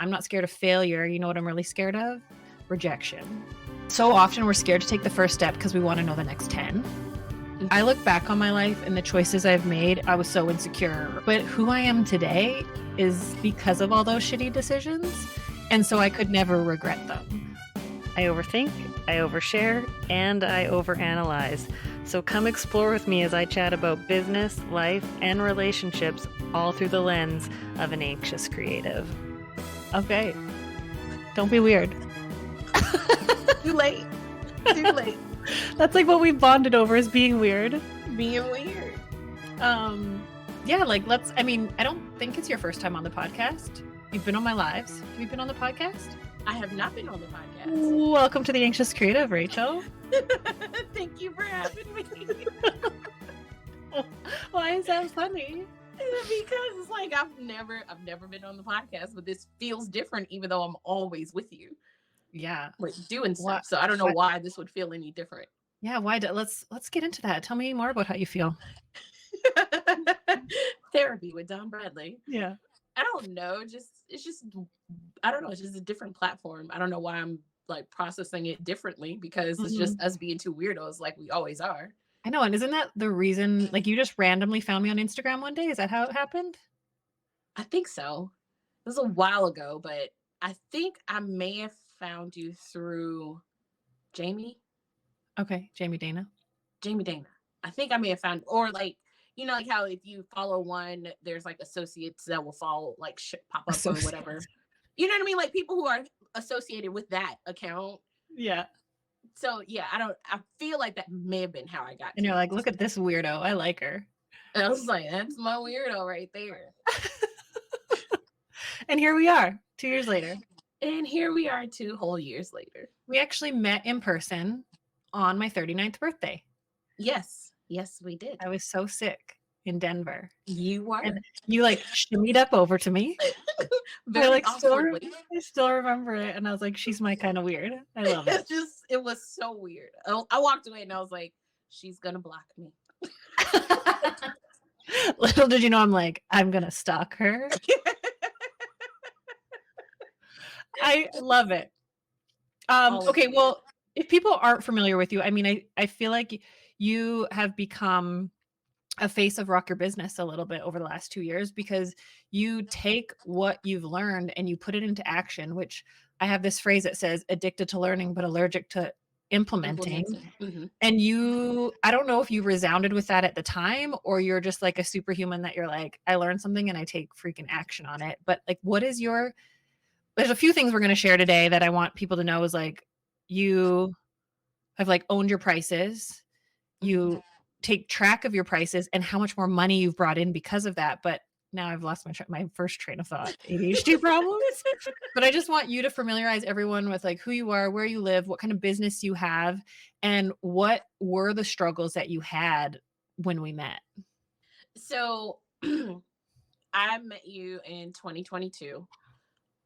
I'm not scared of failure. You know what I'm really scared of? Rejection. So often we're scared to take the first step because we want to know the next 10. I look back on my life and the choices I've made, I was so insecure. But who I am today is because of all those shitty decisions. And so I could never regret them. I overthink, I overshare, and I overanalyze. So come explore with me as I chat about business, life, and relationships, all through the lens of an anxious creative. Okay. Don't be weird. Too late. Too late. That's like what we bonded over, is being weird. Being weird. Yeah, like I don't think it's your first time on the podcast. You've been on my lives. Have you been on the podcast? I have not been on the podcast. Welcome to the Anxious Creative, Rachel. Thank you for having me. Why is that funny? Because it's like I've never been on the podcast, but this feels different even though I'm always with you. Yeah. Like doing stuff. So I don't know why this would feel any different. Yeah, let's get into that. Tell me more about how you feel. Therapy with Dawn Bradley. Yeah. I don't know. It's just a different platform. I don't know why I'm like processing it differently, because it's just us being two weirdos like we always are. I know. And isn't that the reason, like, you just randomly found me on Instagram one day? Is that how it happened? I think so. It was a while ago, but I think I may have found you through Jamie. Okay. Jamie Dana. I think I may have found, or like, you know, like how if you follow one, there's like associates that will follow, like pop up or whatever. You know what I mean? Like people who are associated with that account. Yeah. So yeah, I feel like that may have been how I got. And you're like, look at this weirdo. I like her. And I was like, that's my weirdo right there. And here we are 2 years later. And here we are 2 whole years later. We actually met in person on my 39th birthday. Yes, we did. I was so sick in Denver. You were. And you like shimmied up over to me. Very I still remember it. And I was like, she's my kind of weird. I love it. It was so weird. I walked away and I was like, she's going to block me. Little did you know, I'm going to stalk her. I love it. Okay, well, if people aren't familiar with you, I mean, I feel like you have become a face of Rock Your Business a little bit over the last 2 years, because you take what you've learned and you put it into action, which I have this phrase that says addicted to learning, but allergic to implementing. Mm-hmm. And I don't know if you resounded with that at the time, or you're just like a superhuman that you're like, I learned something and I take freaking action on it. But like, there's a few things we're going to share today that I want people to know is like, you have like owned your prices. You take track of your prices and how much more money you've brought in because of that. But now I've lost my first train of thought, ADHD problems. But I just want you to familiarize everyone with like who you are, where you live, what kind of business you have, and what were the struggles that you had when we met. So I met you in 2022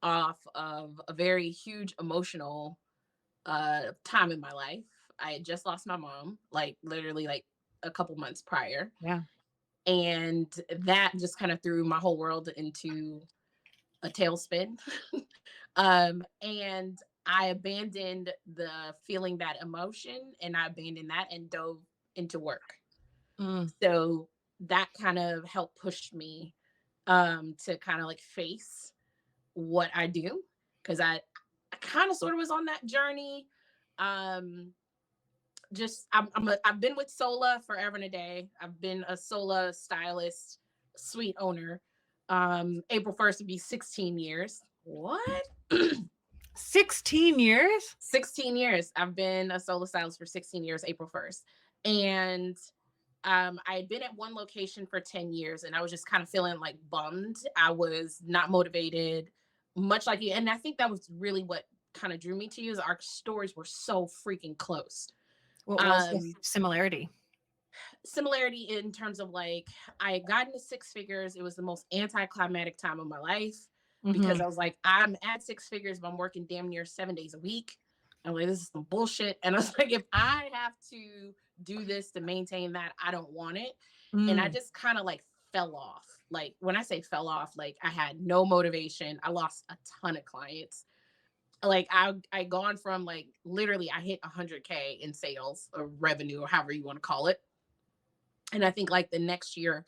off of a very huge emotional time in my life. I had just lost my mom, like literally like a couple months prior. Yeah. And that just kind of threw my whole world into a tailspin. And I abandoned feeling that emotion, and I abandoned that and dove into work. So that kind of helped push me to kind of like face what I do, because I kind of sort of was on that journey. I've been with Sola forever and a day. I've been a Sola stylist, suite owner. April 1st would be 16 years. What? 16 years? 16 years. I've been a Sola stylist for 16 years, April 1st. And I had been at one location for 10 years, and I was just kind of feeling like bummed. I was not motivated, much like you. And I think that was really what kind of drew me to you, is our stories were so freaking close. What was the similarity? Similarity in terms of like, I had gotten to 6 figures. It was the most anticlimactic time of my life, because I was like, I'm at 6 figures, but I'm working damn near 7 days a week. I'm like, this is some bullshit. And I was like, if I have to do this to maintain that, I don't want it. And I just kind of like fell off. Like when I say fell off, like I had no motivation. I lost a ton of clients. Like I gone from like literally I hit 100K in sales or revenue or however you want to call it. And I think like the next year,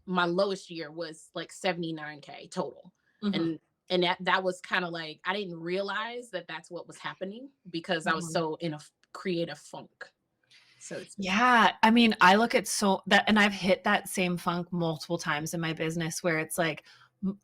my lowest year was like 79K total. Mhm. And that was kind of like I didn't realize that that's what was happening because I was Mhm. so in a creative funk, so to speak. Yeah, I mean, I look at so that, and I've hit that same funk multiple times in my business where it's like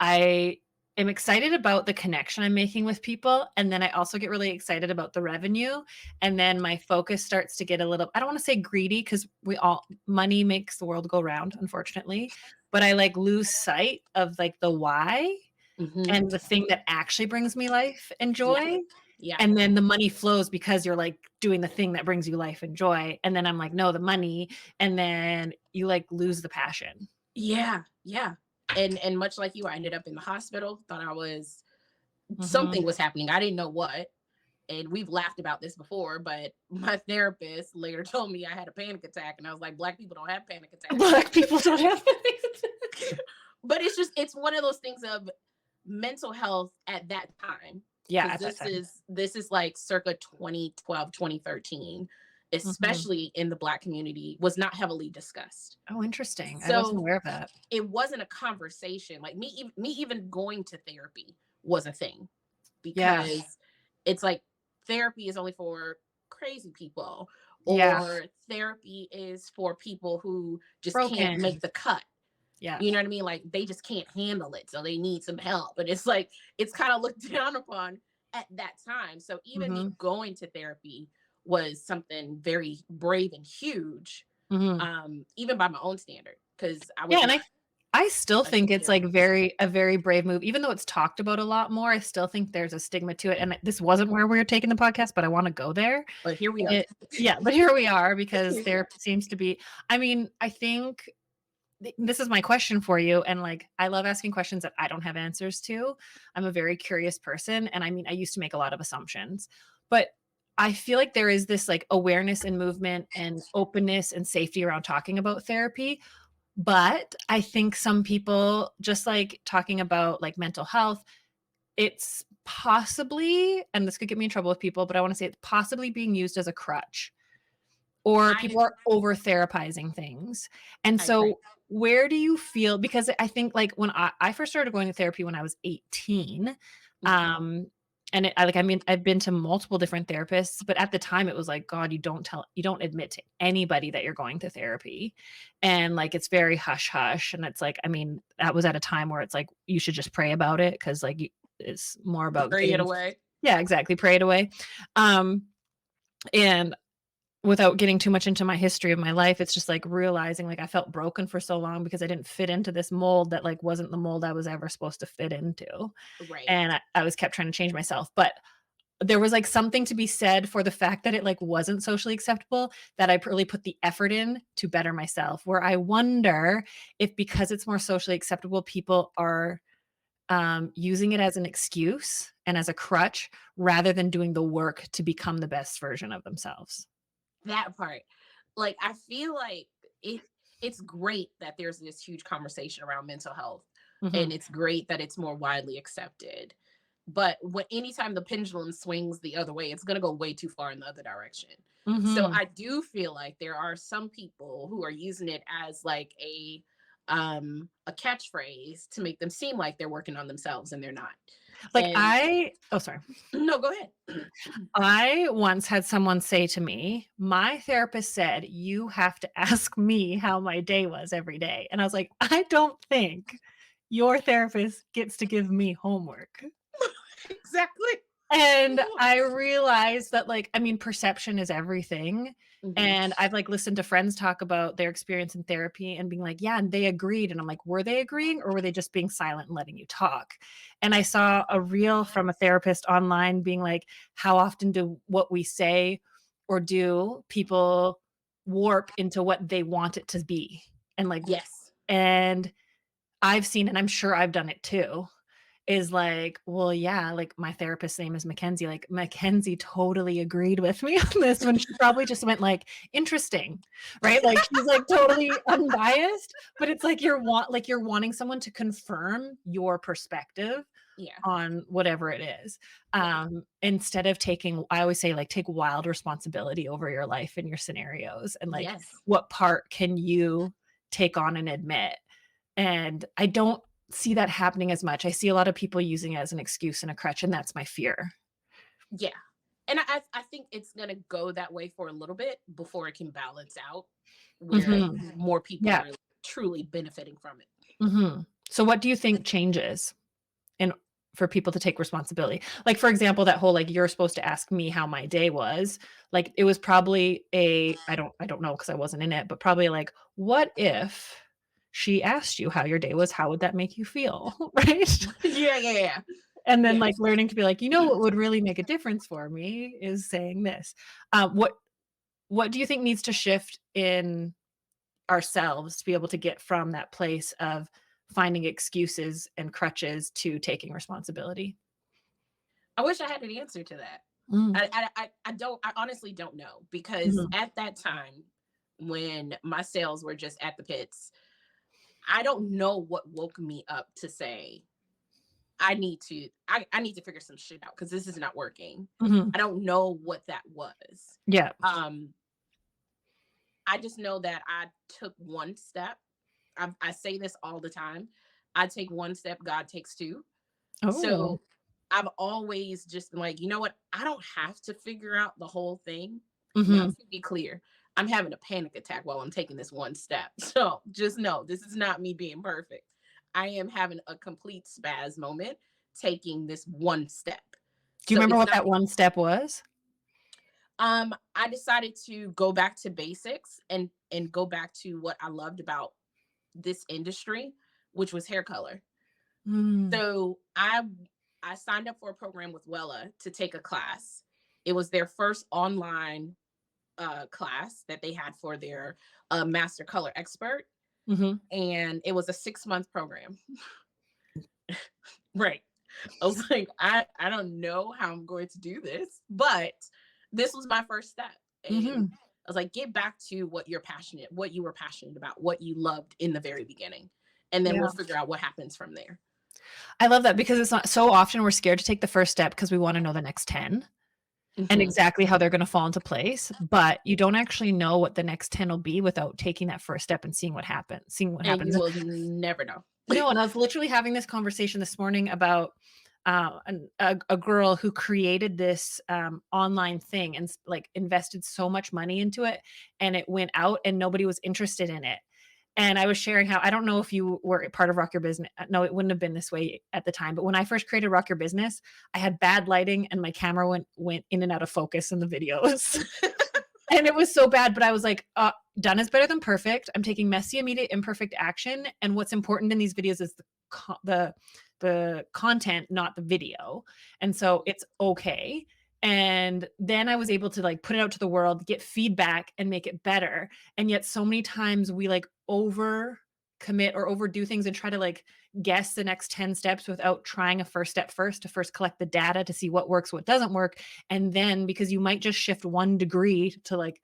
I am excited about the connection I'm making with people, and then I also get really excited about the revenue, and then my focus starts to get a little, I don't want to say greedy because we all, money makes the world go round, unfortunately, but I like lose sight of like the why Hmm. and the thing that actually brings me life and Yeah, joy. yeah, And then the money flows because you're like doing the thing that brings you life and joy. And then I'm like, no, the money. And then you like lose the passion. yeah, yeah. And much like you, I ended up in the hospital. Thought I was Mhm. something was happening. I didn't know what. And we've laughed about this before, but my therapist later told me I had a panic attack, and I was like, Black people don't have panic attacks. Black people don't have But it's one of those things of mental health at that time, Yeah, because at that time. this is like circa 2012, 2013, Mhm. especially in the Black community, was not heavily discussed. Oh, interesting. I wasn't So aware of that. it wasn't a conversation. Like me even going to therapy was a thing, Yeah. because it's like therapy is only for crazy people, Yeah. or therapy is for people who just can't Broken. make the cut. Yeah. You know what I mean? Like they just can't handle it, so they need some help. And it's like it's kind of looked down upon at that time. So even me Mhm. going to therapy was something very brave and huge, Mhm. even by my own standard, because I Yeah, was and not I still a think it's like therapist. very a very brave move. Even though it's talked about a lot more, I still think there's a stigma to it. And this wasn't where we were taking the podcast, but I want to go there. But here we are. It Yeah, but here we are because Here we there are. seems to be, I mean, I think this is my question for you, and like I love asking questions that I don't have answers to. I'm a very curious person, and I mean, I used to make a lot of assumptions, but I feel like there is this like awareness and movement and openness and safety around talking about therapy. But I think some people, just like talking about like mental health, it's possibly, and this could get me in trouble with people, but I want to say it's possibly being used as a crutch, or I people are over therapizing things. And I agree. so where do you feel, because I think like when I first started going to therapy when I was 18, Mhm. um and I like, I mean, I've been to multiple different therapists, but at the time it was like, God, you don't admit to anybody that you're going to therapy. And like it's very hush hush. And it's like, I mean, that was at a time where it's like you should just pray about it because like it's more about Bury it getting, away. yeah, exactly, pray it away. Um and without getting too much into my history of my life, it's just like realizing like I felt broken for so long because I didn't fit into this mold that like wasn't the mold I was ever supposed to fit into. Right. And I was kept trying to change myself. But there was like something to be said for the fact that it like wasn't socially acceptable, that I really put the effort in to better myself. Where I wonder if because it's more socially acceptable, people are using it as an excuse and as a crutch rather than doing the work to become the best version of themselves. That part. Like I feel like it it's great that there's this huge conversation around mental health, Mhm. and it's great that it's more widely accepted. But when anytime the pendulum swings the other way, it's going to go way too far in the other direction. So Mhm. I do feel like there are some people who are using it as like a catchphrase to make them seem like they're working on themselves, and they're not. Like And oh, sorry. no, go ahead. I once had someone say to me, "My therapist said you have to ask me how my day was every day." And I was like, "I don't think your therapist gets to give me homework." Exactly. And I realized that, like, I mean, perception is everything. Mhm. And I've like listened to friends talk about their experience in therapy and being like, yeah, and they agreed. And I'm like, were they agreeing or were they just being silent and letting you talk? And I saw a reel from a therapist online being like, how often do what we say or do people warp into what they want it to be? And like, Yes. and I've seen, and I'm sure I've done it too, is like, well, yeah, like my therapist's name is Mackenzie. Like Mackenzie totally agreed with me on this when she probably just went like, interesting, right? Like she's like totally unbiased, but it's like you're wanting someone to confirm your perspective Yeah. on whatever it is. Yeah. Instead of taking, I always say like take wild responsibility over your life and your scenarios and like Yes. what part can you take on and admit. And I don't see that happening as much. I see a lot of people using it as an excuse and a crutch, and that's my fear. Yeah. And I think it's gonna go that way for a little bit before it can balance out where Mhm. more people Yeah. are truly benefiting from it. Mhm. So what do you think changes in for people to take responsibility? Like, for example, that whole, like, you're supposed to ask me how my day was. Like, it was probably I don't know because I wasn't in it, but probably like, what if she asked you how your day was? How would that make you feel? Right? Yeah, yeah, yeah. And then, Yeah. like, learning to be like, "You know what would really make a difference for me is saying this." What do you think needs to shift in ourselves to be able to get from that place of finding excuses and crutches to taking responsibility? I wish I had an answer to that. Mm, I honestly don't know because mhm, at that time when my sales were just at the pits, I don't know what woke me up to say I need to figure some shit out because this is not working. mhm. I don't know what that was. Yeah. Um, I just know that I took one step. I say this all the time. I take one step, God takes two. Oh. So I've always just been like, you know what? I don't have to figure out the whole thing. Now, Mhm. to be clear, I'm having a panic attack while I'm taking this one step. So just know this is not me being perfect. I am having a complete spaz moment taking this one step. Do you So remember it's what not that one step was? I decided to go back to basics and go back to what I loved about this industry, which was hair color. Mm, So I signed up for a program with Wella to take a class. It was their first online class that they had for their master color expert, mhm. and it was a 6 month program. Right. I was like, I don't know how I'm going to do this, but this was my first step. And Mhm. I was like, get back to what you were passionate about, what you loved in the very beginning. And then we'll Yeah. figure out what happens from there. I love that because it's not so often we're scared to take the first step because we wanna know the next 10 and Mhm. exactly how they're gonna fall into place, but you don't actually know what the next 10 will be without taking that first step and seeing what And you happens. will never know. No, and I was literally having this conversation this morning about a girl who created this online thing and like invested so much money into it, and it went out and nobody was interested in it. And I was sharing how I don't know if you were part of Rock Your Business. No, it wouldn't have been this way at the time. But when I first created Rock Your Business, I had bad lighting and my camera went in and out of focus in the videos. And it was so bad, but I was like, done is better than perfect. I'm taking messy, immediate, imperfect action. And what's important in these videos is the content, not the video. And so it's okay. And then I was able to like put it out to the world, get feedback and make it better. And yet so many times we like over commit or overdo things and try to like guess the next 10 steps without trying a first step first to first collect the data to see what works, what doesn't work. And then because you might just shift 1 degree to like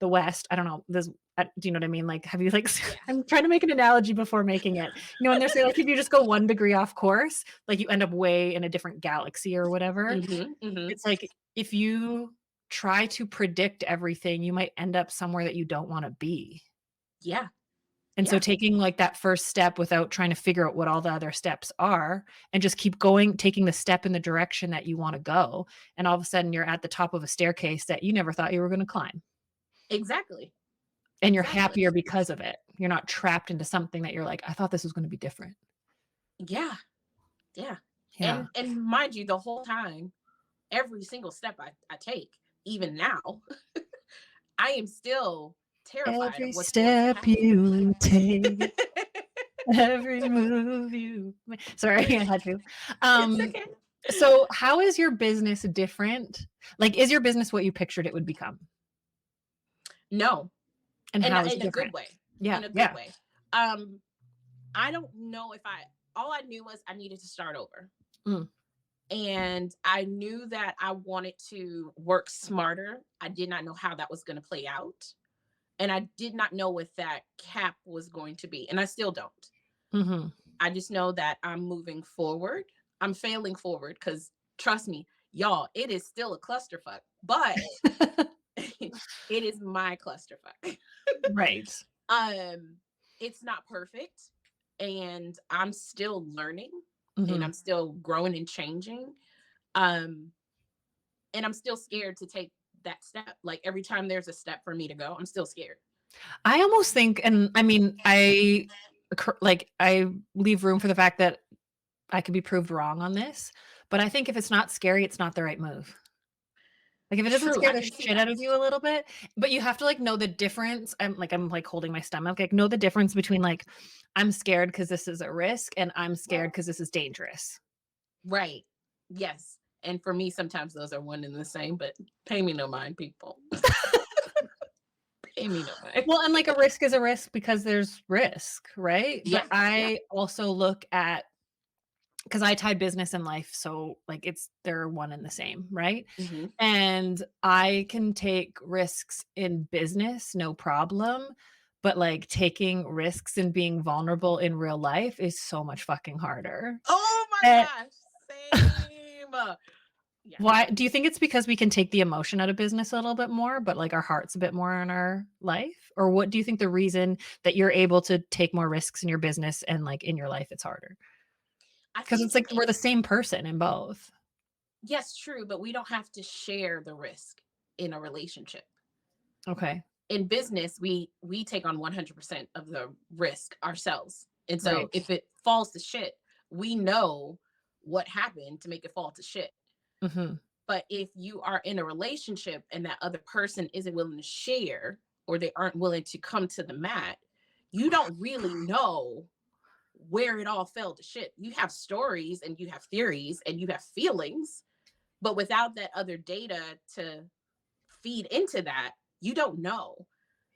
the west, I don't know, this do you know what I mean? Like, have you like Yeah. I'm trying to make an analogy before making it. You know, when they're saying like if you just go 1 degree off course, like you end up way in a different galaxy or whatever. Hmm. It's like if you try to predict everything, you might end up somewhere that you don't want to be. Yeah. And so Yeah. taking like that first step without trying to figure out what all the other steps are and just keep going, taking the step in the direction that you want to go. And all of a sudden you're at the top of a staircase that you never thought you were going to climb. Exactly. And you're Exactly. happier because of it. You're not trapped into something that you're like, I thought this was going to be different. Yeah. Yeah. Yeah. And mind you, the whole time, every single step I take, even now, I am still terrified of Every what's going to step happen. you take, every move you make. Sorry, I had to. It's Um, okay. so how is your business different? Like, is your business what you pictured it would become? No, And and how is it in a good different? way. Yeah, In a good yeah. way. Um, I don't know if I all I knew was I needed to start over. Mm. And I knew that I wanted to work smarter. I did not know how that was going to play out. And I did not know what that cap was going to be. And I still don't. Hmm. I just know that I'm moving forward. I'm failing forward because trust me, y'all, it is still a clusterfuck, but it is my clusterfuck. Right. um, it's not perfect, and I'm still learning, and Hmm. I'm still growing and changing. Um, and I'm still scared to take that step. Like every time there's a step for me to go, I'm still scared. I almost think, and I mean, I leave room for the fact that I could be proved wrong on this, but I think if it's not scary, it's not the right move. Like if it doesn't True, scare I the can see shit out that. of you a little bit, but you have to like know the difference. I'm like holding my stomach. Like know the difference between like I'm scared because this is a risk and I'm scared because this is dangerous. Right. Yes. And for me, sometimes those are one and the same, but pay me no mind, people. Pay me no mind. Well, and like a risk is a risk because there's risk, right? But Yeah. Yeah. I also look at because I tie business and life, so like they're one and the same, right? Hmm. And I can take risks in business, no problem. But like taking risks and being vulnerable in real life is so much fucking harder. Oh my And gosh. Same. Yeah. why do you think it's because we can take the emotion out of business a little bit more, but like our heart's a bit more in our life? Or what do you think the reason that you're able to take more risks in your business and like in your life it's harder? I Because think it's like we're the it's, same person in both. yes, true, but we don't have to share the risk in a relationship. Okay. In business, we take on 100% of the risk ourselves. And so Right. if it falls to shit, we know what happened to make it fall to shit. Mhm. But if you are in a relationship and that other person isn't willing to share or they aren't willing to come to the mat, you don't really know where it all fell to shit. You have stories and you have theories and you have feelings, but without that other data to feed into that, you don't know.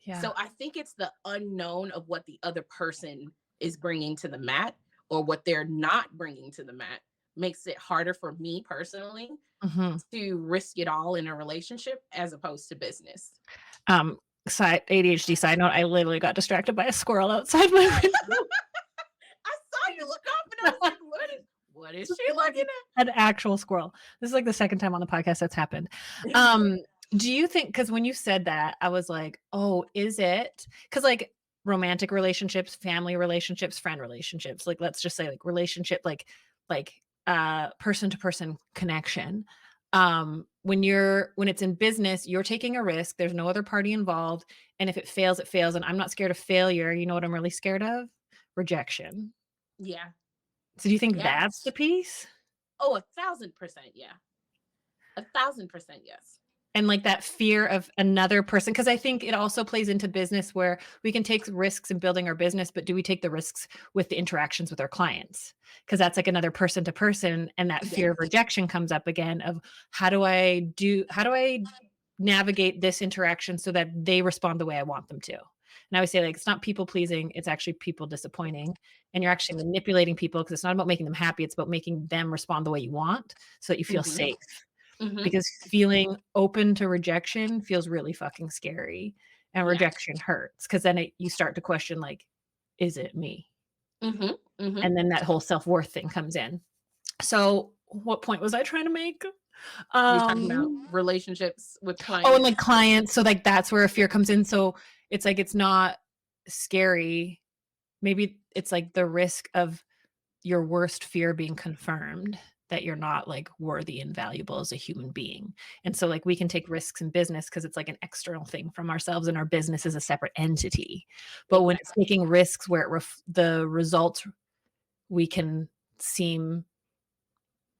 Yeah. So I think it's the unknown of what the other person is bringing to the mat or what they're not bringing to the mat makes it harder for me personally Mhm. to risk it all in a relationship as opposed to business. Um, side ADHD side note, I literally got distracted by a squirrel outside my window. I saw you look up and I was like, what is she looking An actual squirrel. This is like the second time on the podcast that's happened. at? Um, do you think because when you said that, I was like, "Oh, is it?" Because like romantic relationships, family relationships, friend relationships, like let's just say like relationship, person to person connection. When it's in business, you're taking a risk. There's no other party involved, and if it fails, it fails. And I'm not scared of failure. You know what I'm really scared of? Rejection. Yeah. So do you think Yeah. that's the piece? Oh, 1,000%. Yeah. 1,000%. Yes. And like that fear of another person, because I think it also plays into business where we can take risks in building our business, but do we take the risks with the interactions with our clients? Because that's like another person to person, and that fear of Yes. rejection comes up again of how do I navigate this interaction so that they respond the way I want them to? And I would say like it's not people pleasing, it's actually people disappointing. And you're actually manipulating people because it's not about making them happy, it's about making them respond the way you want so that you feel Hmm. safe Hmm. because feeling open to rejection feels really fucking scary, and Yeah. rejection hurts because then you start to question like, is it me? Hmm. Hmm. And then that whole self-worth thing comes in. So what point was I trying to make? You're talking about um relationships with oh, and like clients. clients, so like that's where a fear comes in. So it's like it's not scary, maybe it's like the risk of your worst fear being confirmed, that you're not like worthy and valuable as a human being. And so like we can take risks in business because it's like an external thing from ourselves and our business is a separate entity. But when it's Exactly. taking risks where the results we can seem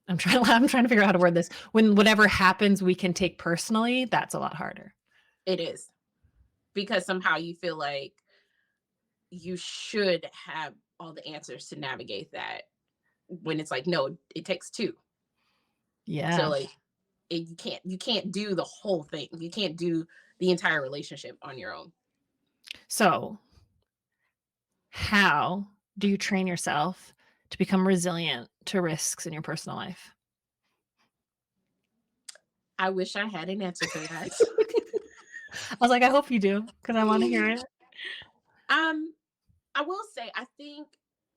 I'm trying to figure out how to word this. When whatever happens we can take personally, that's a lot harder. It is because somehow you feel like you should have all the answers to navigate that when it's like, no, it takes two. So Yeah. like you can't do the whole thing. You can't do the entire relationship on your own. So how do you train yourself to become resilient to risks in your personal life? I wish I had an answer for that. I was like, I hope you do, because I want to hear it. um, I will say I think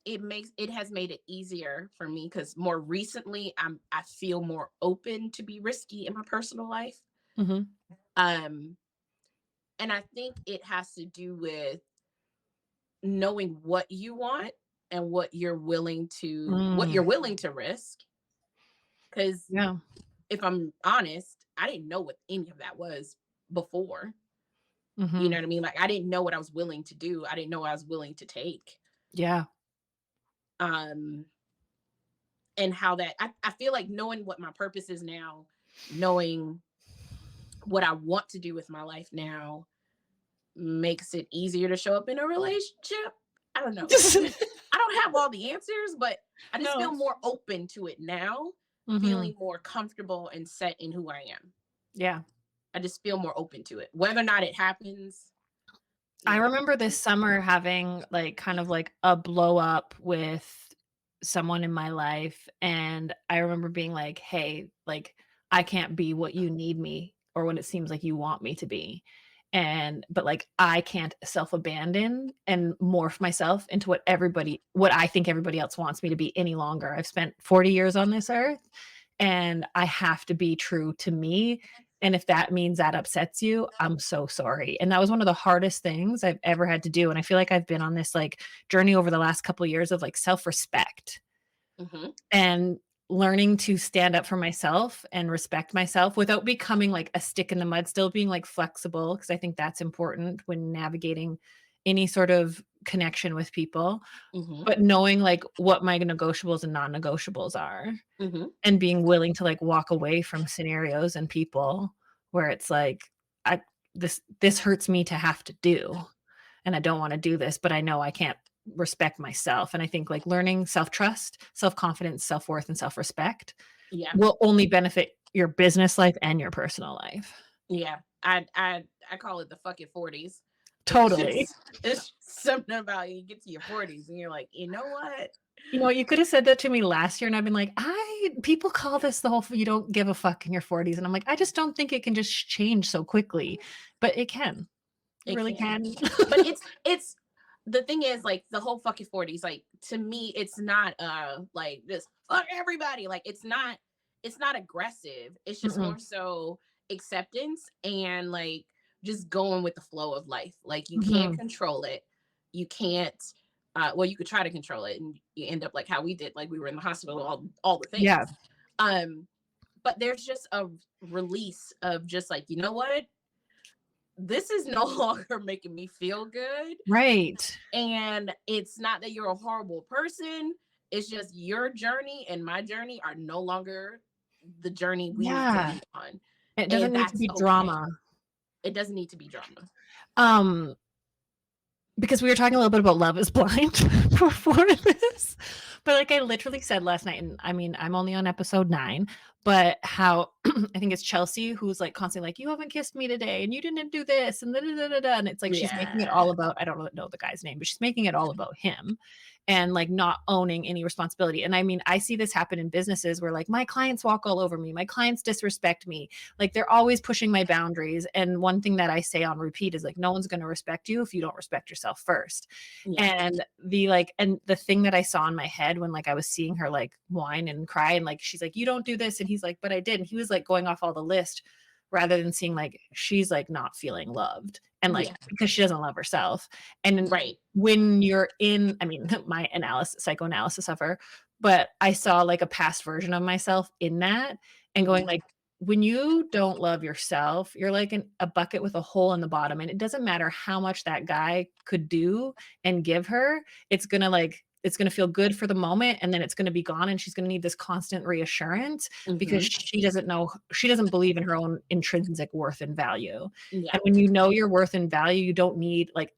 it has made it easier for me because more recently I feel more open to be risky in my personal life. Hmm. Um, and I think it has to do with knowing what you want and what Mm, you're willing to risk. Because yeah. if I'm honest, I didn't know what any of that was before. You Hmm. know what I mean? Like I didn't know what I was willing to do. I didn't know what I was willing to take. Yeah. Um, and how I feel like knowing what my purpose is now, knowing what I want to do with my life now makes it easier to show up in a relationship. I don't know. I don't have all the answers, but I just feel No. more open to it now, Hmm. feeling more comfortable and set in who I am. Yeah. I just feel more open to it. Whether or not it happens, I you know. remember this summer having like kind of like a blow up with someone in my life. And I remember being like, hey, like, I can't be what you need me or what it seems like you want me to be. But like, I can't self abandon and morph myself into what I think everybody else wants me to be any longer. I've spent 40 years on this earth and I have to be true to me. And if that means that upsets you, I'm so sorry. And that was one of the hardest things I've ever had to do. And I feel like I've been on this like journey over the last couple of years of like self-respect Hmm. and learning to stand up for myself and respect myself without becoming like a stick in the mud, still being like flexible, because I think that's important when navigating any sort of connection with people, Hmm. but knowing like what my negotiables and non-negotiables are Hmm. and being willing to like walk away from scenarios and people where it's like I this hurts me to have to do and I don't want to do this, but I know I can't respect myself. And I think like learning self-trust, self-confidence, self-worth, and self-respect Yeah. will only benefit your business life and your personal life. Yeah. I call it the fuck it 40s. Totally. It's just something about you get to your 40s and you're like, you know what? You know, you could have said that to me last year and I've been like, I people call this the whole you don't give a fuck in your 40s. And I'm like, I just don't think it can just change so quickly. But it can. It It really can. can. But it's the thing is like the whole fucking 40s, like to me, it's not like this fuck everybody. Like it's not aggressive. It's just Mm-mm. more so acceptance and like just going with the flow of life. Like you can't Mhm. control it. You can't well, you could try to control it and you end up like how we did, like we were in the hospital, all the Yeah. things. Um, but there's just a release of just like, you know what? This is no longer making me feel good. Right. And it's not that you're a horrible person. It's just your journey and my journey are no longer the journey we need to Yeah. be on. It doesn't And need to that's be okay. drama. It doesn't need to be drama. Um, because we were talking a little bit about Love is Blind before this. But like I literally said last night, and I mean, I'm only on episode 9, but how I think it's Chelsea who's like constantly like, you haven't kissed me today, and you didn't do this, and da, da, da, da, da. And it's like she's making it Yeah. all about, I don't really know the guy's name, but she's making it all about him and like not owning any responsibility. And I mean, I see this happen in businesses where like my clients walk all over me, my clients disrespect me, like they're always pushing my boundaries. And one thing that I say on repeat is like, no one's going to respect you if you don't respect yourself first. Yeah. And the thing that I saw in my head when like I was seeing her like whine and cry and like she's like, you don't do this, and he's like, but I did, and he was like going off all the list rather than seeing like she's like not feeling loved and like Yeah. because she doesn't love herself. And Right. when you're in, I mean, my psychoanalysis of her, but I saw like a past version of myself in that and going Mhm. like, when you don't love yourself, you're like a bucket with a hole in the bottom. And it doesn't matter how much that guy could do and give her, it's going to feel good for the moment. And then it's going to be gone. And she's going to need this constant reassurance because Mhm. she doesn't believe in her own intrinsic worth and value. Yeah. And when you know your worth and value, you don't need like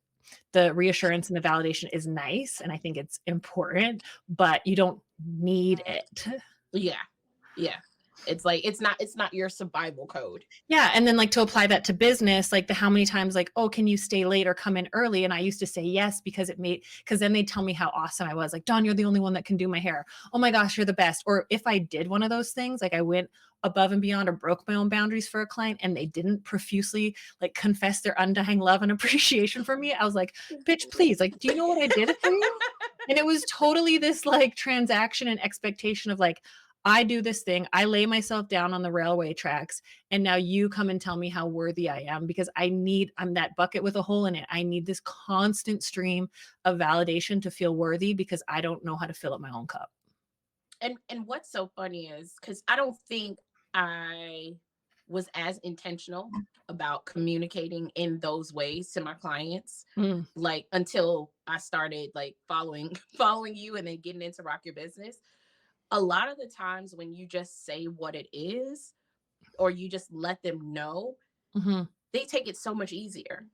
the reassurance and the validation is nice. And I think it's important, but you don't need it. Yeah. Yeah. It's like it's not your survival code. Yeah, and then, like, to apply that to business, like, how many times, like, "Oh, can you stay late or come in early?" And I used to say yes because then they'd tell me how awesome I was, like, "Dawn, you're the only one that can do my hair. Oh my gosh, you're the best." Or if I did one of those things, like, I went above and beyond or broke my own boundaries for a client and they didn't profusely, like, confess their undying love and appreciation for me, I was like, "Bitch, please, like, do you know what I did for you?" And it was totally this, like, transaction and expectation of, like, I do this thing, I lay myself down on the railway tracks, and now you come and tell me how worthy I am because I'm that bucket with a hole in it. I need this constant stream of validation to feel worthy because I don't know how to fill up my own cup. And what's so funny is because I don't think I was as intentional about communicating in those ways to my clients, Mm, like until I started like following following you and then getting into Rock Your Business. A lot of the times when you just say what it is or you just let them know, mhm. they take it so much easier.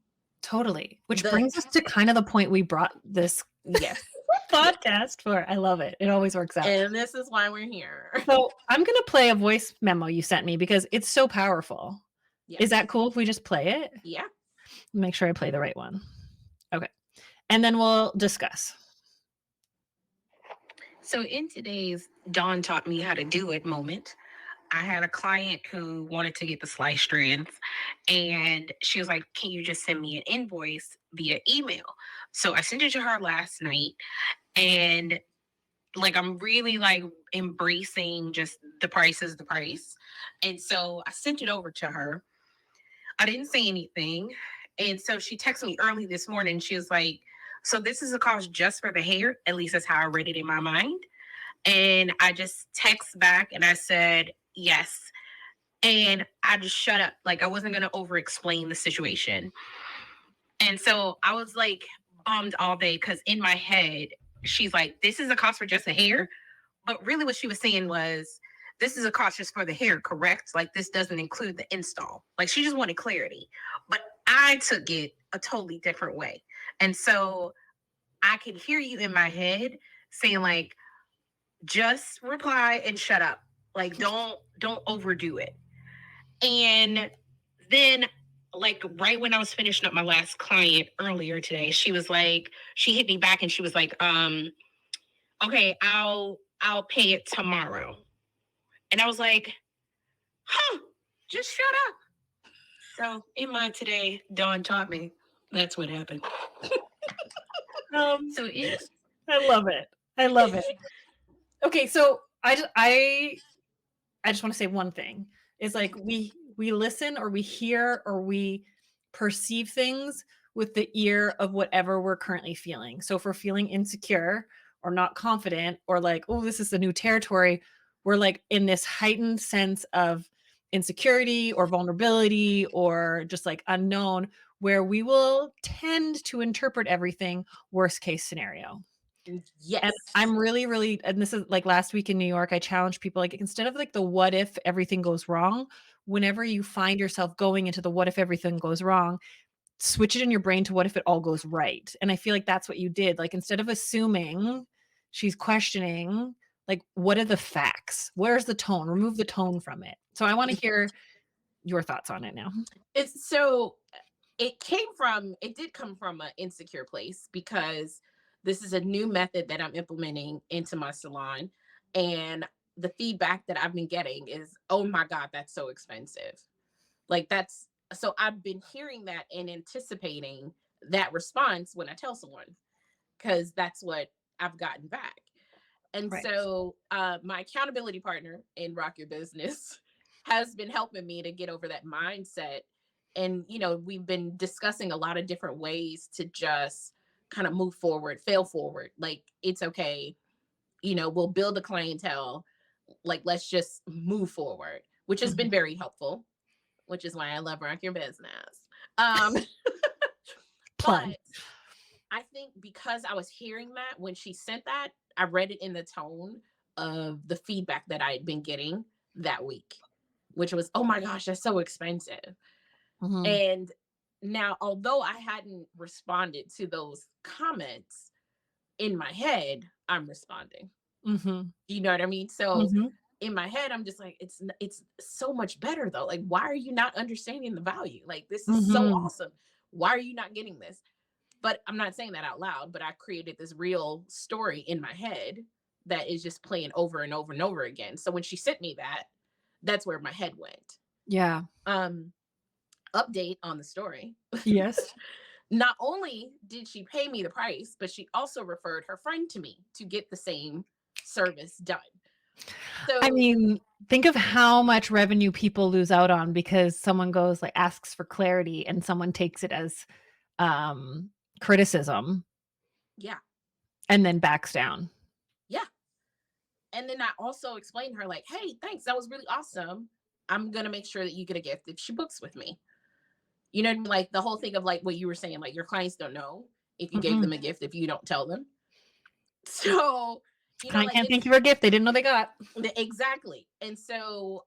Totally. Which The brings us to kind of the point we brought this Yes, yes. podcast for. I love it. It always works out. And this is why we're here. So I'm gonna play a voice memo you sent me because it's so powerful. Is Yes. that cool if we just play it? Yeah. Make sure I play the right one. Okay. And then we'll discuss. So, in today's Dawn taught me how to do it moment, I had a client who wanted to get the slice strands, and she was like, "Can you just send me an invoice via email?" So, I sent it to her last night, and like, I'm really like embracing just the price is the price. And so, I sent it over to her. I didn't say anything. And so, she texted me early this morning. She was like, "So, this is a cost just for the hair." At least that's how I read it in my mind. And I just text back and I said, yes. And I just shut up. Like I wasn't going to over explain the situation. And so I was like bummed all day because in my head, she's like, this is a cost for just the hair. But really, what she was saying was, this is a cost just for the hair, correct? Like this doesn't include the install. Like she just wanted clarity. But I took it a totally different way. And so I could hear you in my head saying, like, just reply and shut up. Like don't overdo it. And then like right when I was finishing up my last client earlier today, she hit me back and she was like, okay, I'll pay it tomorrow. And I was like, huh, just shut up. So in mine today, Dawn taught me that's what happened. Um, So it's I love it. I love it. Okay, so I just want to say one thing is like we listen or we hear or we perceive things with the ear of whatever we're currently feeling. So if we're feeling insecure or not confident or like, oh, this is the new territory, we're like in this heightened sense of insecurity or vulnerability or just like unknown where we will tend to interpret everything worst case scenario. And Yes. I'm really, really, and this is like last week in New York, I challenged people like instead of like the what if everything goes wrong, whenever you find yourself going into the what if everything goes wrong, switch it in your brain to what if it all goes right. And I feel like that's what you did. Like instead of assuming, she's questioning, like, what are the facts? Where's the tone? Remove the tone from it. So I want to hear your thoughts on it now. It's so it did come from an insecure place because this is a new method that I'm implementing into my salon. And the feedback that I've been getting is, oh my God, that's so expensive. Like that's so I've been hearing that and anticipating that response when I tell someone, because that's what I've gotten back. And Right. so my accountability partner in Rock Your Business has been helping me to get over that mindset. And, we've been discussing a lot of different ways to just kind of move forward, fail forward. Like, it's okay. We'll build a clientele. Like, let's just move forward, which has Mhm. been very helpful, which is why I love Rock Your Business. Um, Plug. but I think because I was hearing that when she sent that, I read it in the tone of the feedback that I had been getting that week, which was, oh my gosh, that's so expensive. Mhm. And now, although I hadn't responded to those comments in my head, I'm responding. Mhm. You know what I mean? So Mhm. in my head, I'm just like, it's so much better though. Like, why are you not understanding the value? Like, this is so Mhm. awesome. Why are you not getting this? But I'm not saying that out loud, but I created this real story in my head that is just playing over and over and over again. So when she sent me that, that's where my head went. Yeah. Um, Update on the story. Yes. Not only did she pay me the price, but she also referred her friend to me to get the same service done. I So mean, think of how much revenue people lose out on because someone goes like asks for clarity and someone takes it as um criticism yeah, and then backs down. yeah. And then I also explained to her, like, hey, thanks. That was really awesome. I'm going to make sure that you get a gift if she books with me. You know, like the whole thing of like what you were saying, like your clients don't know if you gave Mhm. them a gift if you don't tell them. So, Client like can't thank you for a gift they didn't know they got. exactly. And so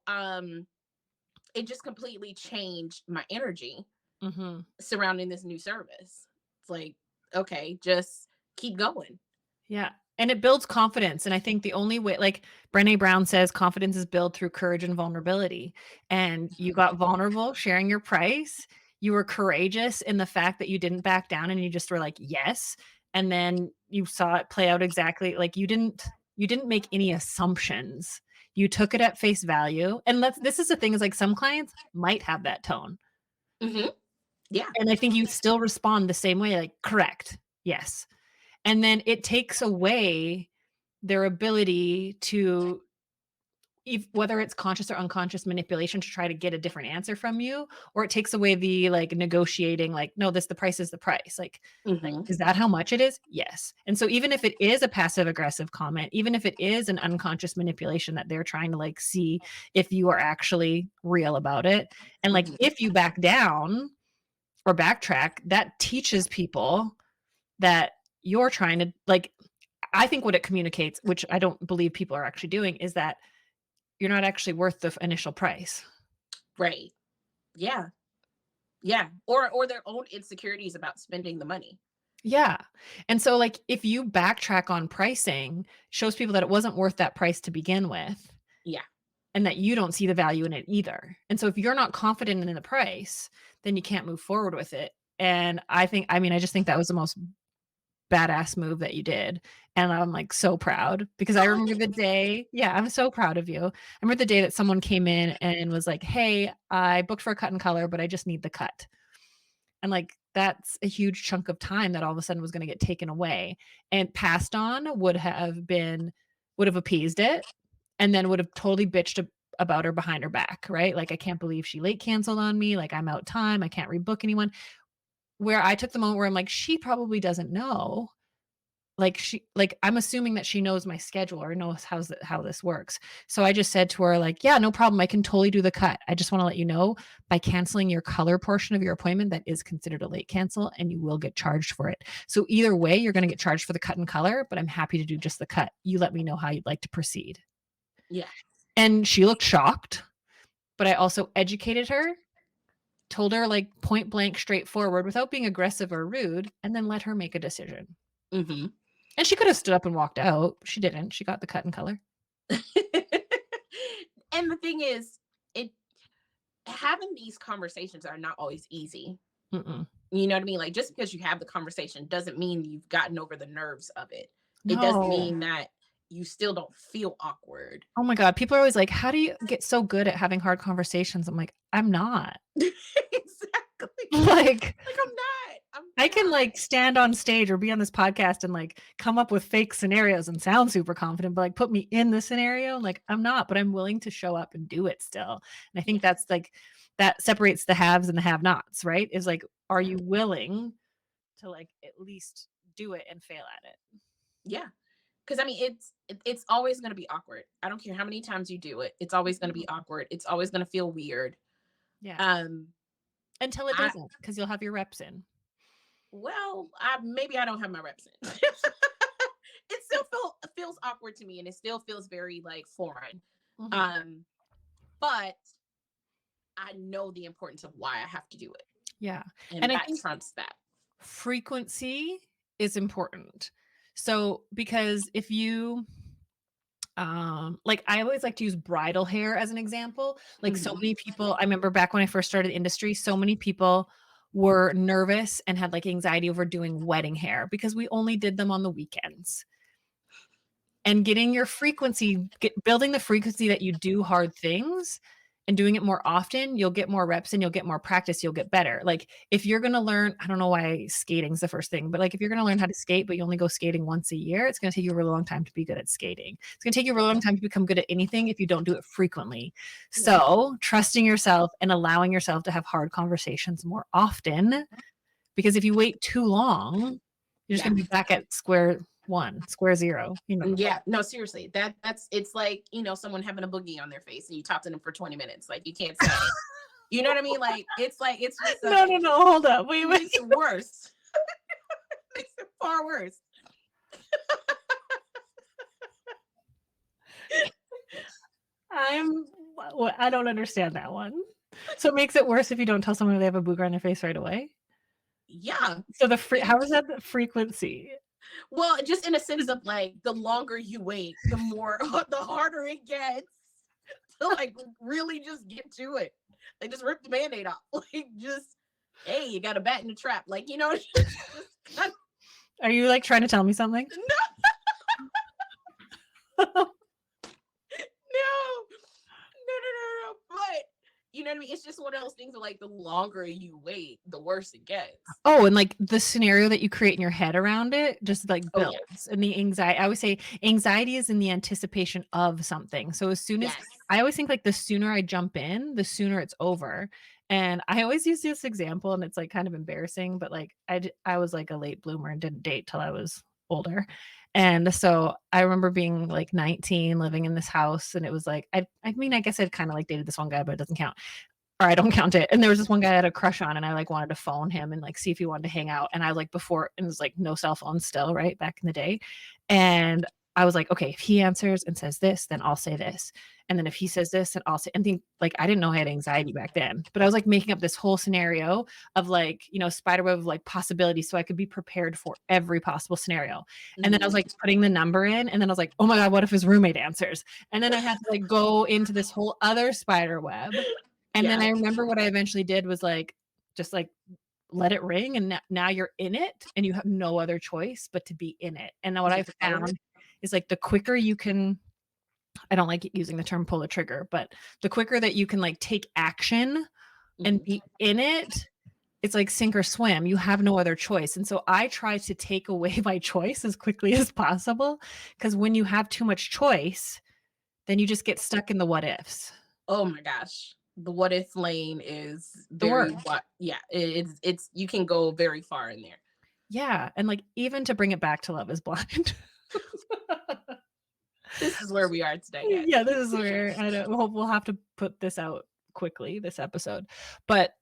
it just completely changed my energy Mhm. surrounding this new service. It's like, okay, just keep going. Yeah. And it builds confidence. And I think the only way, like Brené Brown says, confidence is built through courage and vulnerability. And you got vulnerable sharing your price. You were courageous in the fact that you didn't back down and you just were like, yes. And then you saw it play out exactly like you didn't make any assumptions. You took it at face value. And this is the thing is like some clients might have that tone. Mm-hmm. Yeah. And I think you still respond the same way, like, correct. Yes. And then it takes away their ability to whether it's conscious or unconscious manipulation to try to get a different answer from you, or it takes away the like negotiating, like, no, the price is the price. Like, Mm-hmm. is that how much it is? Yes. And so even if it is a passive aggressive comment, even if it is an unconscious manipulation that they're trying to like see if you are actually real about it. And like Mhm. if you back down or backtrack, that teaches people that you're trying to like I think what it communicates, which I don't believe people are actually doing, is that you're not actually worth the initial price. Right. Yeah. Yeah. Or their own insecurities about spending the money. Yeah. And so like if you backtrack on pricing, shows people that it wasn't worth that price to begin with Yeah. and that you don't see the value in it either. And so if you're not confident in the price, then you can't move forward with it. And I just think that was the most badass move that you did. And I'm like so proud because I Oh, remember the day. Yeah, I'm so proud of you. I remember the day that someone came in and was like, "Hey, I booked for a cut and color, but I just need the cut." And like that's a huge chunk of time that all of a sudden was going to get taken away and passed on would have appeased it and then would have totally bitched about her behind her back, right? Like I can't believe she late canceled on me, like I'm out time, I can't rebook anyone. Where I took the moment where I'm like she probably doesn't know like I'm assuming that she knows my schedule or knows how this works. So I just said to her like, "Yeah, no problem. I can totally do the cut. I just want to let you know by canceling your color portion of your appointment that is considered a late cancel and you will get charged for it. So either way, you're going to get charged for the cut and color, but I'm happy to do just the cut. You let me know how you'd like to proceed." yeah. And she looked shocked, but I also educated her, told her like point blank straightforward without being aggressive or rude, and then let her make a decision. Mm-hmm. And she could have stood up and walked out. She didn't. She got the cut and color. And the thing is, it having these conversations are not always easy. Mm-mm. You know what I mean? Like just because you have the conversation doesn't mean you've gotten over the nerves of it. It doesn't No. mean that you still don't feel awkward. Oh my God. People are always like, how do you get so good at having hard conversations? I'm like, I'm not. Exactly. Like, Like I'm not. I can like stand on stage or be on this podcast and like come up with fake scenarios and sound super confident, but like put me in the scenario. Like, I'm not, but I'm willing to show up and do it still. And I think Yeah. that's like, that separates the haves and the have nots, right? Is like, are you willing to like at least do it and fail at it? Yeah. Because I mean, it's always going to be awkward. I don't care how many times you do it. It's always going to be awkward. It's always going to feel weird. Yeah. Until it I doesn't, because you'll have your reps in. well, maybe I don't have my reps in. It still feels awkward to me, and it still feels very like foreign. Mhm. But I know the importance of why I have to do it, Yeah. and And I that think trumps that. frequency is important. So, because if you Like I always like to use bridal hair as an example. Like so Mhm. many people, I remember back when I first started the industry, so many people were nervous and had like anxiety over doing wedding hair because we only did them on the weekends. And getting your frequency, building the frequency that you do hard things and doing it more often, you'll get more reps and you'll get more practice, you'll get better. Like if you're going to learn, I don't know why skating's the first thing, but like if you're going to learn how to skate but you only go skating once a year, it's going to take you a really long time to be good at skating. It's going to take you a really long time to become good at anything if you don't do it frequently. So trusting yourself and allowing yourself to have hard conversations more often, because if you wait too long, you're just going to be back at square zero, you know. Yeah, no, seriously. That's it's like, someone having a boogie on their face and you talk to them for 20 minutes. Like you can't say it. You know what I mean? Like it's just No, hold up. Wait. It makes it worse. Makes it far worse. I don't understand that one. So it makes it worse if you don't tell someone they have a booger on their face right away? Yeah. So how is that the frequency? Well, just in a sense of like the longer you wait, the more the harder it gets to like really just get to it. Like just rip the band-aid off. Like just, hey, you got a bat in the trap. Like, Are you like trying to tell me something? No. No. But you know what I mean? It's just one of those things where like the longer you wait, the worse it gets. Oh, and like the scenario that you create in your head around it just like Oh, builds. yeah. And the anxiety, I always say anxiety is in the anticipation of something. So as soon as Yes. I always think like the sooner I jump in, the sooner it's over. And I always use this example and it's like kind of embarrassing, but like I was like a late bloomer and didn't date till I was older. And so I remember being like 19, living in this house, and it was like I mean, I guess I'd kind of like dated this one guy, but it doesn't count. Or I don't count it. And there was this one guy I had a crush on, and I like wanted to phone him and like see if he wanted to hang out. And I like before, and it was like no cell phone still, right? Back in the day. And I was like, okay, if he answers and says this, then I'll say this. And then if he says this, then I'll say, and think like I didn't know I had anxiety back then, but I was like making up this whole scenario of like, spiderweb of like possibilities so I could be prepared for every possible scenario. And then I was like putting the number in, and then I was like, oh my God, what if his roommate answers? And then I had to like go into this whole other spider web. And then I remember what I eventually did was like, just like let it ring. And now you're in it and you have no other choice but to be in it. And what I've found is like the quicker you can, I don't like using the term pull the trigger, but the quicker that you can like take action and be in it, it's like sink or swim. You have no other choice. And so I try to take away my choice as quickly as possible, because when you have too much choice, then you just get stuck in the what ifs. Oh my gosh. The what if lane is The very worst. it's you can go very far in there. Yeah. And like even to bring it back to Love is Blind. This is where we are today, guys. Yeah, this is where we'll have to put this out quickly, this episode. But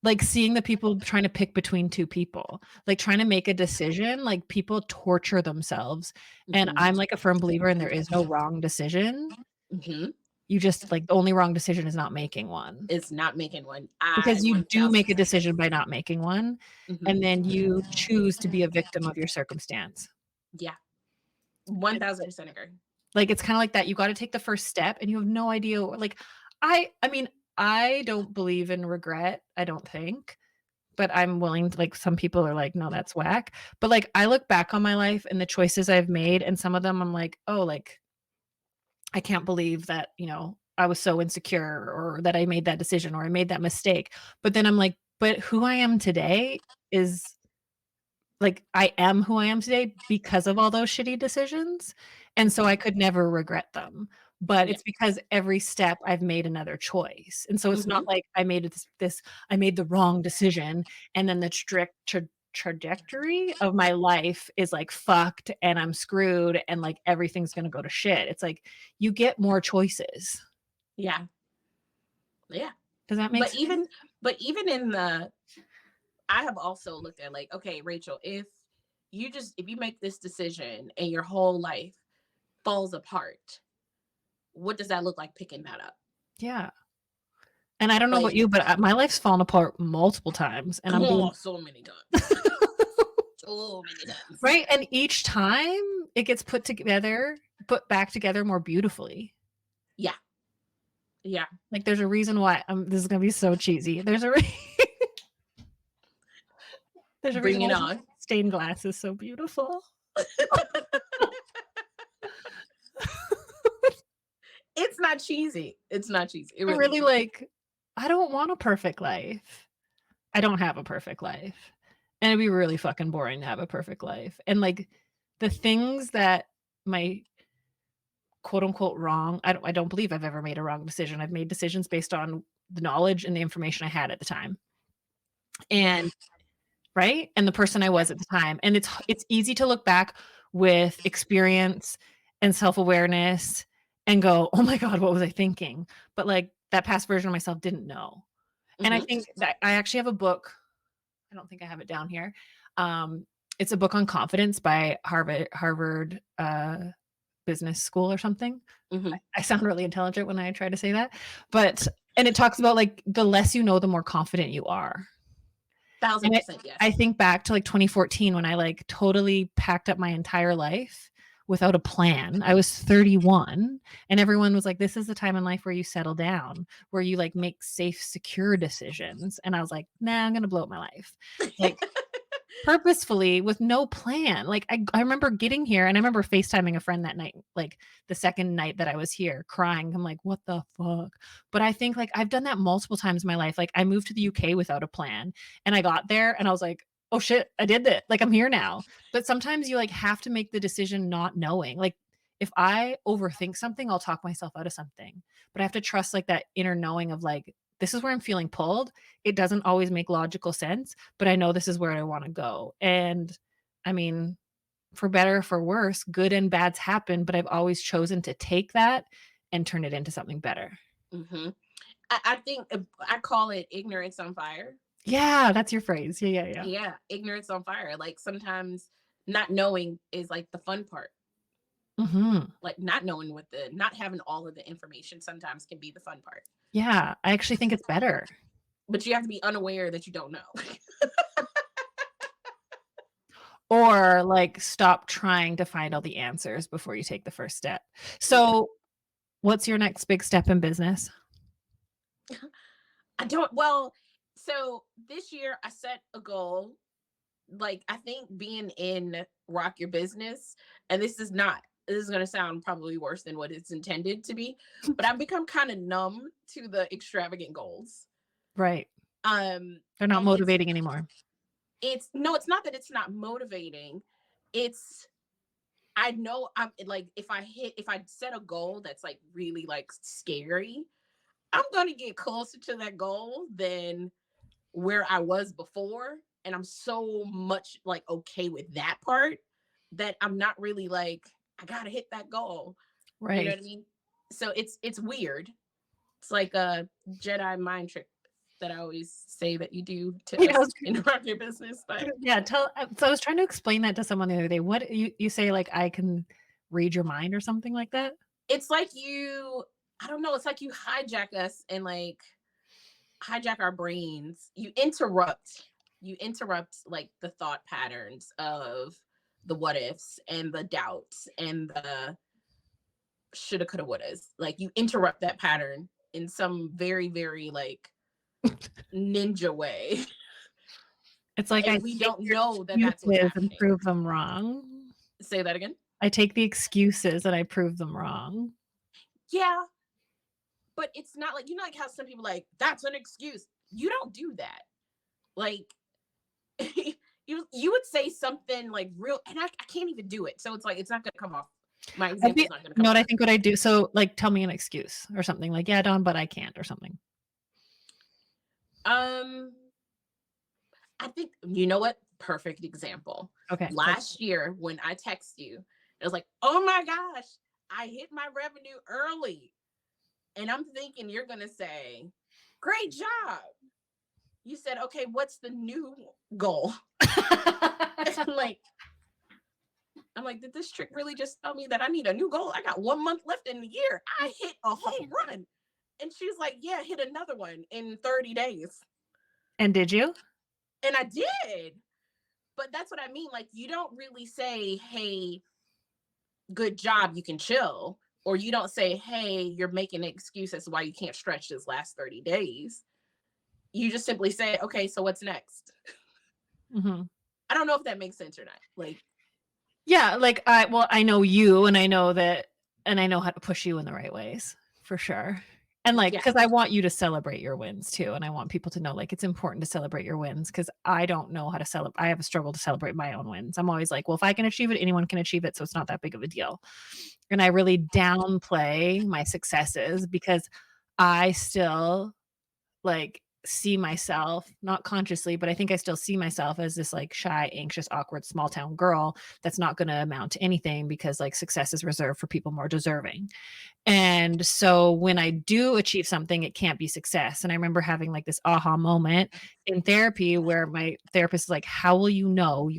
like seeing the people trying to pick between two people, like trying to make a decision, like people torture themselves. And I'm like a firm believer in there is no wrong decision. You just like the only wrong decision is not making one. It's not making one. Because you do make a decision by not making one. And then you choose to be a victim of your circumstance. Yeah. 1000% agree. Like it's kind of like that. You got to take the first step and you have no idea. Like I mean, I don't believe in regret, I don't think. But I'm willing to, like, some people are like, no, that's whack. But like I look back on my life and the choices I've made, and some of them I'm like, oh, like I can't believe that, I was so insecure, or that I made that decision, or I made that mistake. But then I'm like, but who I am today is like, I am who I am today because of all those shitty decisions. And so I could never regret them. But it's because every step I've made another choice. And so it's not like I made I made the wrong decision and then the trajectory of my life is like fucked and I'm screwed and like everything's going to go to shit. It's like you get more choices. Yeah. Does that make sense? But even in I have also looked at like, okay, Rachel, if you make this decision and your whole life falls apart, what does that look like picking that up? Yeah. And I don't know about you, but my life's fallen apart multiple times, and I'm doing so many times. so many times. Right. And each time it gets put back together more beautifully. Yeah. Yeah. Like there's a reason why this is going to be so cheesy. There's a Bring reason it why on. stained glass is so beautiful. It's not cheesy. It's not cheesy. It I'm really like, I don't want a perfect life. I don't have a perfect life. And it'd be really fucking boring to have a perfect life. And like the things that my quote unquote wrong, I don't believe I've ever made a wrong decision. I've made decisions based on the knowledge and the information I had at the time. And right? And the person I was at the time. And it's easy to look back with experience and self-awareness and go, "Oh my God, what was I thinking?" But like that past version of myself didn't know. And I think that I actually have a book. I don't think I have it down here. It's a book on confidence by Harvard Business School or something. I sound really intelligent when I try to say that. And it talks about like the less you know, the more confident you are. 1000%, yes. I think back to like 2014 when I like totally packed up my entire life without a plan. I was 31 and everyone was like, this is the time in life where you settle down, where you like make safe, secure decisions. And I was like, nah, I'm going to blow up my life. Like purposefully with no plan. Like I remember getting here and I remember FaceTiming a friend that night, like the second night that I was here crying. I'm like, what the fuck? But I think like I've done that multiple times in my life. Like I moved to the UK without a plan and I got there and I was like, oh shit, I did it. Like I'm here now. But sometimes you like have to make the decision not knowing. Like if I overthink something, I'll talk myself out of something. But I have to trust like that inner knowing of like, this is where I'm feeling pulled. It doesn't always make logical sense, but I know this is where I want to go. And I mean, for better or for worse, good and bads happen, but I've always chosen to take that and turn it into something better. I think I call it ignorance on fire. Yeah, that's your phrase. Yeah. Yeah, ignorance on fire. Like sometimes not knowing is like the fun part. Like not knowing not having all of the information sometimes can be the fun part. Yeah, I actually think it's better. But you have to be unaware that you don't know. Or like stop trying to find all the answers before you take the first step. So what's your next big step in business? So this year I set a goal. Like I think being in Rock Your Business, and this is going to sound probably worse than what it's intended to be, but I've become kind of numb to the extravagant goals. Right. They're not motivating anymore. It's not that it's not motivating. I know I'm like, if I set a goal that's like really like scary, I'm going to get closer to that goal than where I was before. And I'm so much like okay with that part that I'm not really like, I gotta hit that goal. Right. You know what I mean? So it's weird. It's like a Jedi mind trick that I always say that you do to us in Rock Your Business. But yeah, so I was trying to explain that to someone the other day. What you say, like I can read your mind or something like that? It's like I don't know, it's like you hijack us and like hijack our brains. You interrupt like the thought patterns of the what ifs and the doubts and the shoulda, coulda, wouldas. Like you interrupt that pattern in some very, very like ninja way. It's like we don't know that that's what's happening. And prove them wrong. Say that again. I take the excuses and I prove them wrong. Yeah, but it's not like, like how some people like, that's an excuse. You don't do that. Like you would say something like real, and I can't even do it. So it's like, it's not going to come off. My example's not going to come off. I think what I do. So like, tell me an excuse or something like, yeah, Dawn, but I can't or something. I think, you know what? Perfect example. Okay. Last year when I text you, it was like, oh my gosh, I hit my revenue early. And I'm thinking you're going to say, great job. You said, okay, what's the new goal? I'm like, did this trick really just tell me that I need a new goal? I got 1 month left in the year. I hit a home run. And she's like, yeah, hit another one in 30 days. And did you? And I did. but that's what I mean. Like, you don't really say, hey, good job, you can chill. Or you don't say, hey, you're making an excuse as to why you can't stretch this last 30 days. You just simply say, okay, so what's next? Mm-hmm. I don't know if that makes sense or not. Like, yeah, like I know you, and I know that, and I know how to push you in the right ways for sure. And like, yeah. because I want you to celebrate your wins too. And I want people to know like it's important to celebrate your wins, because I don't know how to celebrate. I have a struggle to celebrate my own wins. I'm always like, well, if I can achieve it, anyone can achieve it. So it's not that big of a deal. And I really downplay my successes because I still like see myself, not consciously, but I think I still see myself as this like shy, anxious, awkward small town girl that's not going to amount to anything, because like success is reserved for people more deserving. And so when I do achieve something, it can't be success. And I remember having like this aha moment in therapy where my therapist is like, how will you know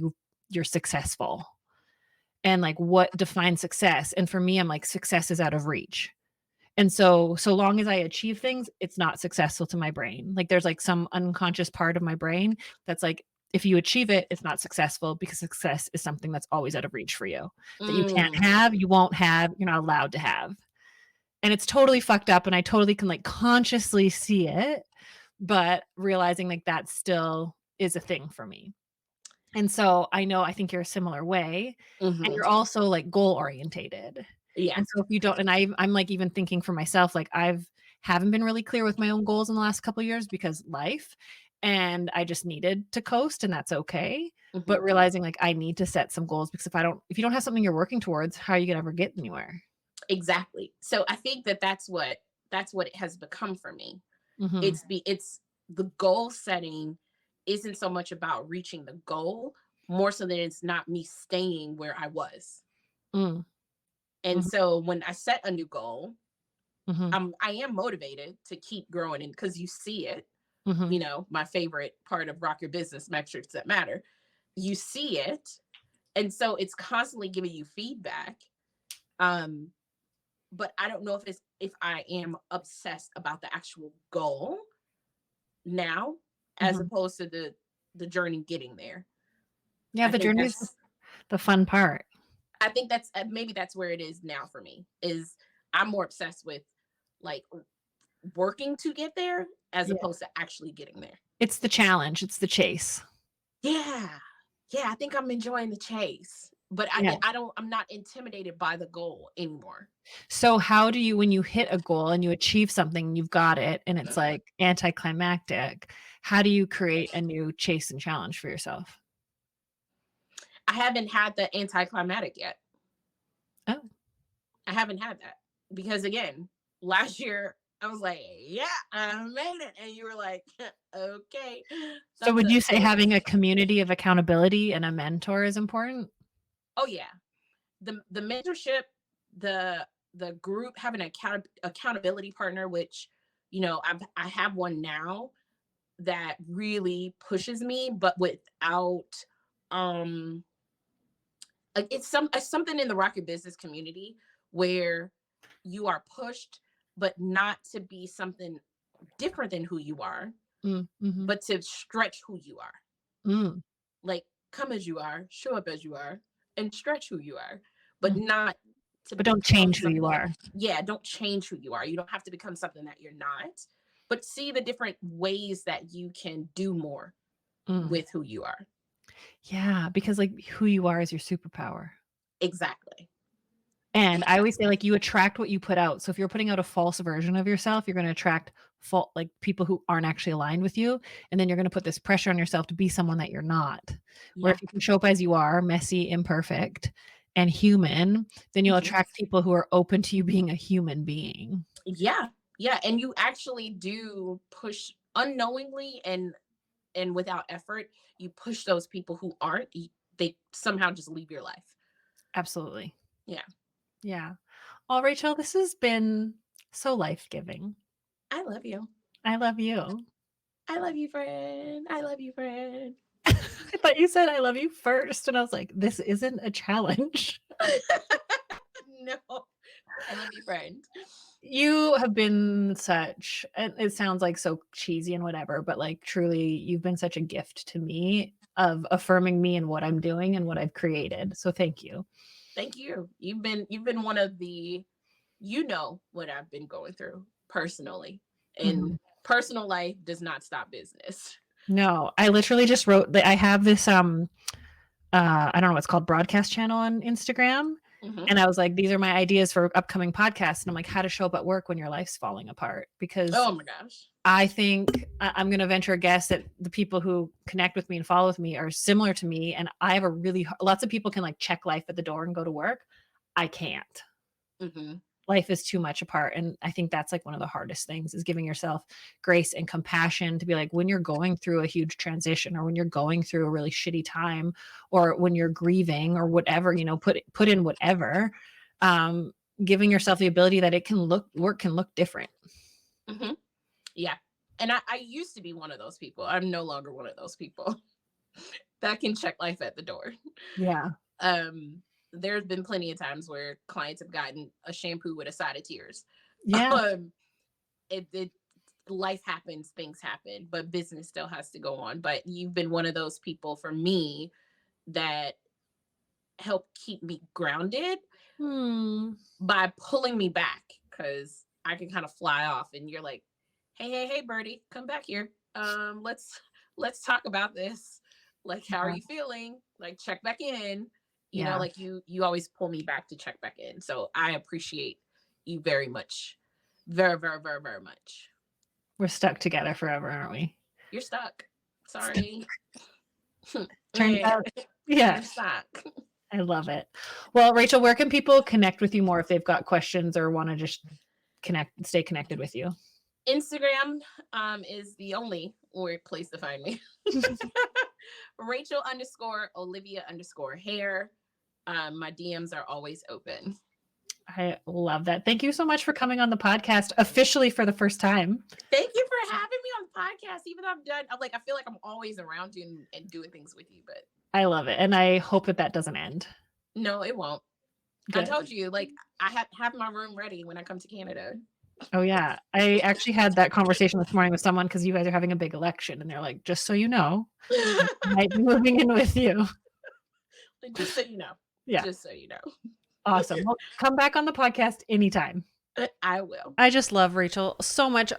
you're successful? And like, what defines success? And for me, I'm like, success is out of reach. And so long as I achieve things, it's not successful to my brain. Like there's like some unconscious part of my brain that's like, if you achieve it, it's not successful, because success is something that's always out of reach for you, that you can't have, you won't have, you're not allowed to have. And it's totally fucked up. And I totally can like consciously see it, but realizing like that still is a thing for me. And so I think you're a similar way, and you're also like goal orientated. Yeah. And so if you don't, and I'm like even thinking for myself, like haven't been really clear with my own goals in the last couple of years because life, and I just needed to coast, and that's okay. But realizing like I need to set some goals, because if you don't have something you're working towards, how are you gonna ever get anywhere? Exactly. So I think that's what it has become for me. Mm-hmm. It's the goal setting isn't so much about reaching the goal, more so than it's not me staying where I was. Mm. And Mhm. so when I set a new goal, Mm-hmm. I am motivated to keep growing, and because you see it, Mm-hmm. you know, my favorite part of Rock Your Business, metrics that matter, you see it. And so it's constantly giving you feedback. But I don't know if I am obsessed about the actual goal now, as Mm-hmm. opposed to the journey getting there. Yeah, I the think journey is that's the fun part. I think that's maybe that's where it is now for me. Is I'm more obsessed with like working to get there as Yeah. opposed to actually getting there. It's the challenge. It's the chase. Yeah. Yeah, I think I'm enjoying the chase, but Yeah. I'm not intimidated by the goal anymore. So how do you, when you hit a goal and you achieve something, you've got it, and it's like anticlimactic, how do you create a new chase and challenge for yourself? I haven't had the anticlimactic yet. Oh, I haven't had that because again, last year I was like, "Yeah, I made it," and you were like, "Okay, so thumbs would up." you say So, having a community of accountability and a mentor is important? oh yeah, the mentorship, the group, having an accountability partner, which you know I have one now that really pushes me, but without um like it's something in the Rocket Business community where you are pushed, but not to be something different than who you are, Mm-hmm. but to stretch who you are. Mm, Like, come as you are, show up as you are, and stretch who you are, but mm. not to But don't become change who you something. are. Yeah, don't change who you are. You don't have to become something that you're not, but see the different ways that you can do more Mm. with who you are. Yeah, because like who you are is your superpower. Exactly. And I always Exactly. say like you attract what you put out. So if you're putting out a false version of yourself, you're going to attract like people who aren't actually aligned with you, and then you're going to put this pressure on yourself to be someone that you're not. Where Yeah. if you can show up as you are, messy, imperfect, and human, then you'll attract people who are open to you being a human being. Yeah. Yeah. And you actually do push unknowingly and without effort, you push those people who aren't, they somehow just leave your life. Absolutely. Yeah. Yeah. Oh, Rachel, this has been so life-giving. I love you. I love you. I love you, friend. I love you, friend. I thought you said I love you first, and I was like, this isn't a challenge. No, I love you, friend. You have been it sounds like so cheesy and whatever, but like truly, you've been such a gift to me. of affirming me and what I'm doing and what I've created. So thank you. Thank you. You've been one of the, what I've been going through personally, and personal life does not stop business. No, I literally just wrote that I have this, I don't know what's called, broadcast channel on Instagram. And I was like, these are my ideas for upcoming podcasts. And I'm like, how to show up at work when your life's falling apart. Because oh my gosh, I think I'm going to venture a guess that the people who connect with me and follow with me are similar to me. And I have lots of people can like check life at the door and go to work. I can't. Life is too much apart. And I think that's like one of the hardest things, is giving yourself grace and compassion to be like, when you're going through a huge transition, or when you're going through a really shitty time, or when you're grieving, or whatever, put in whatever, giving yourself the ability that work can look different. Yeah. And I used to be one of those people. I'm no longer one of those people that can check life at the door. Yeah. There's been plenty of times where clients have gotten a shampoo with a side of tears. Yeah. Life happens, things happen, but business still has to go on. But you've been one of those people for me that help keep me grounded by pulling me back, because I can kind of fly off and you're like, hey, birdie, come back here. Let's talk about this. Like, how are you feeling? Like, check back in. You know, like you always pull me back to check back in. So I appreciate you very much. Very, very, very, very much. We're stuck together forever, aren't we? You're stuck. Sorry. Turns out, yeah. You're stuck. I love it. Well, Rachel, where can people connect with you more if they've got questions or want to just stay connected with you? Instagram is the only place to find me. Rachel_Olivia_hair. My DMs are always open. I love that. Thank you so much for coming on the podcast officially for the first time. Thank you for having me on the podcast. Even though I feel like I'm always around you and doing things with you, but I love it. And I hope that doesn't end. No, it won't. Good. I told you, like, I have my room ready when I come to Canada. Oh yeah. I actually had that conversation this morning with someone, because you guys are having a big election, and they're like, just so you know, I might be moving in with you. Just so you know. Yeah. Just so you know. Awesome. Well, come back on the podcast anytime. I will. I just love Rachel so much.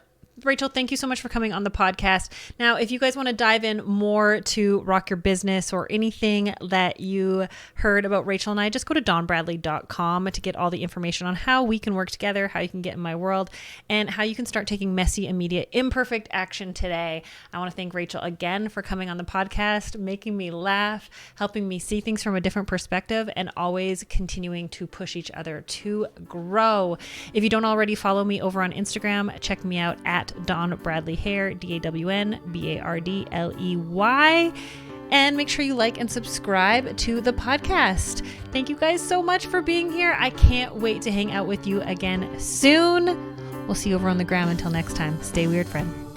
Rachel, thank you so much for coming on the podcast. Now, if you guys want to dive in more to rock your business or anything that you heard about Rachel and I, just go to dawnbradley.com to get all the information on how we can work together, how you can get in my world, and how you can start taking messy, immediate, imperfect action today. I want to thank Rachel again for coming on the podcast, making me laugh, helping me see things from a different perspective, and always continuing to push each other to grow. If you don't already follow me over on Instagram, check me out at Dawn Bradley Hair, DAWNBARDLEY. And make sure you like and subscribe to the podcast. Thank you guys so much for being here. I can't wait to hang out with you again soon. We'll see you over on the gram. Until next time, stay weird, friend.